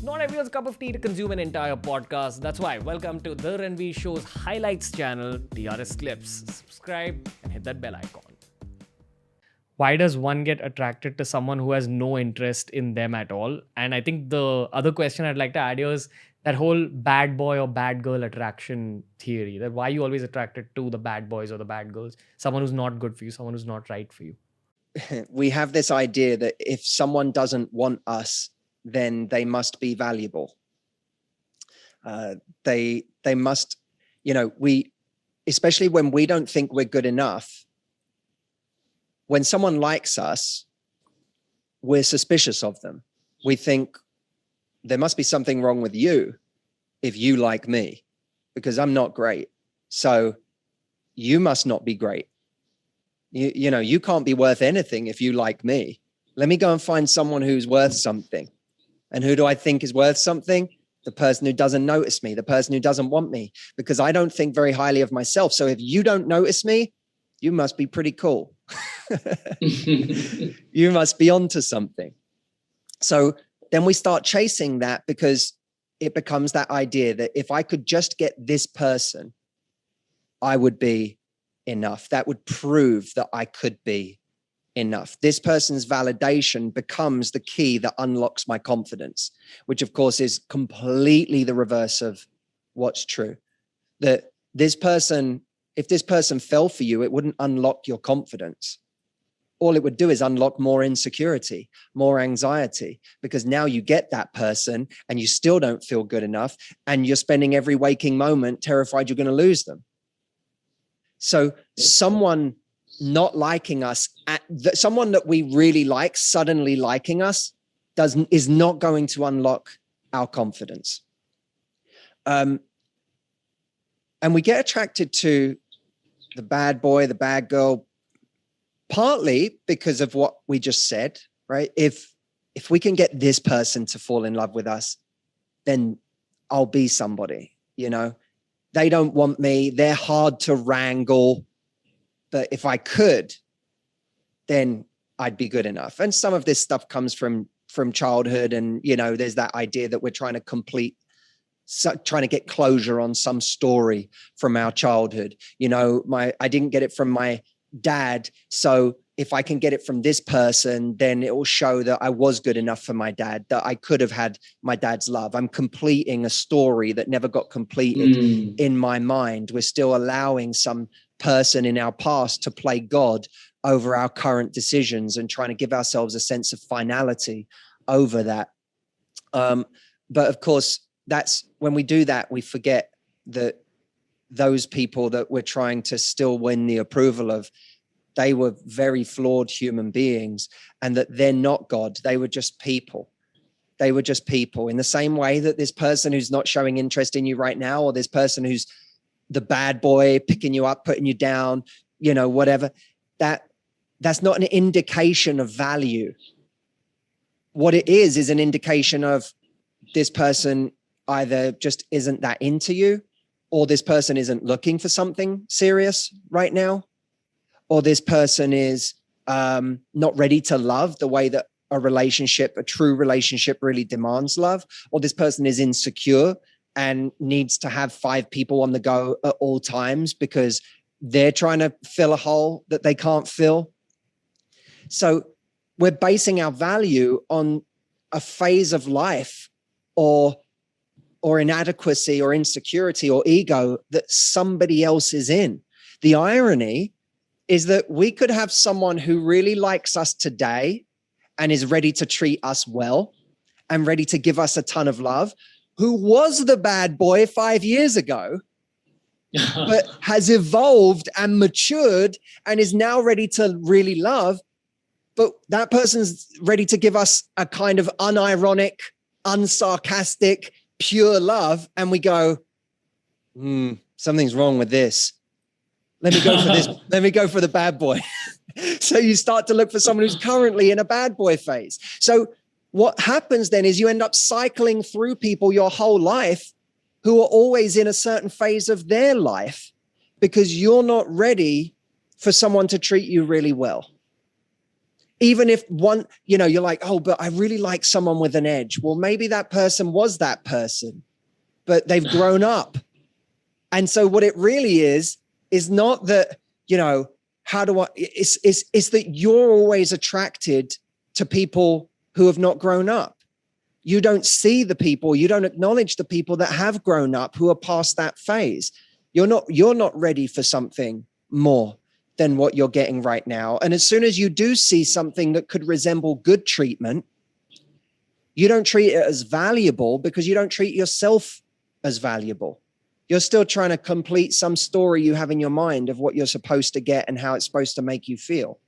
It's not everyone's cup of tea to consume an entire podcast. That's why, welcome to the Ranveer Show's highlights channel, TRS Clips. Subscribe and hit that bell icon. Why does one get attracted to someone who has no interest in them at all? And I think the other question I'd like to add here is that whole bad boy or bad girl attraction theory. That why you always attracted to the bad boys or the bad girls, someone who's not good for you, someone who's not right for you. We have this idea that if someone doesn't want us, then they must be valuable. They must, especially when we don't think we're good enough, when someone likes us, we're suspicious of them. We think there must be something wrong with you if you like me, because I'm not great. So you must not be great. You can't be worth anything if you like me. Let me go and find someone who's worth something. And who do I think is worth something? The person who doesn't notice me, the person who doesn't want me, because I don't think very highly of myself. So if you don't notice me, you must be pretty cool. You must be onto something. So then we start chasing that, because it becomes that idea that if I could just get this person, I would be enough. That would prove that I could be enough. This person's validation becomes the key that unlocks my confidence, which of course is completely the reverse of what's true. That this person, if this person fell for you, it wouldn't unlock your confidence. All it would do is unlock more insecurity, more anxiety, because now you get that person and you still don't feel good enough, and you're spending every waking moment terrified you're going to lose them. So someone not liking us, someone that we really like suddenly liking us is not going to unlock our confidence. And we get attracted to the bad boy, the bad girl, partly because of what we just said, right? If we can get this person to fall in love with us, then I'll be somebody, They don't want me. They're hard to wrangle. But if I could, then I'd be good enough. And some of this stuff comes from childhood. And, there's that idea that we're trying to get closure on some story from our childhood. I didn't get it from my dad. So if I can get it from this person, then it will show that I was good enough for my dad, that I could have had my dad's love. I'm completing a story that never got completed in my mind. We're still allowing some person in our past to play God over our current decisions and trying to give ourselves a sense of finality over that. But of course, that's when we do that, we forget that those people that we're trying to still win the approval of, they were very flawed human beings, and that they're not God. They were just people. They were just people, in the same way that this person who's not showing interest in you right now, or this person who's the bad boy picking you up, putting you down, whatever, that's not an indication of value. What it is an indication of this person either just isn't that into you, or this person isn't looking for something serious right now, or this person is not ready to love the way that a true relationship really demands love, or this person is insecure and needs to have 5 people on the go at all times because they're trying to fill a hole that they can't fill. So we're basing our value on a phase of life or inadequacy or insecurity or ego that somebody else is in. The irony is that we could have someone who really likes us today and is ready to treat us well and ready to give us a ton of love, who was the bad boy 5 years ago, but has evolved and matured and is now ready to really love. But that person's ready to give us a kind of unironic, unsarcastic, pure love. And we go, something's wrong with this. Let me go for this. Let me go for the bad boy. So you start to look for someone who's currently in a bad boy phase. So what happens then is you end up cycling through people your whole life who are always in a certain phase of their life, because you're not ready for someone to treat you really well. Even if one, you know, you're like, oh, but I really like someone with an edge. Well, maybe that person was that person, but they've grown up. And so what it really is not that, you know, how do I, it's that you're always attracted to people who have not grown up. You don't see the people, you don't acknowledge the people that have grown up, who are past that phase. You're not ready for something more than what you're getting right now. And as soon as you do see something that could resemble good treatment, you don't treat it as valuable because you don't treat yourself as valuable. You're still trying to complete some story you have in your mind of what you're supposed to get and how it's supposed to make you feel.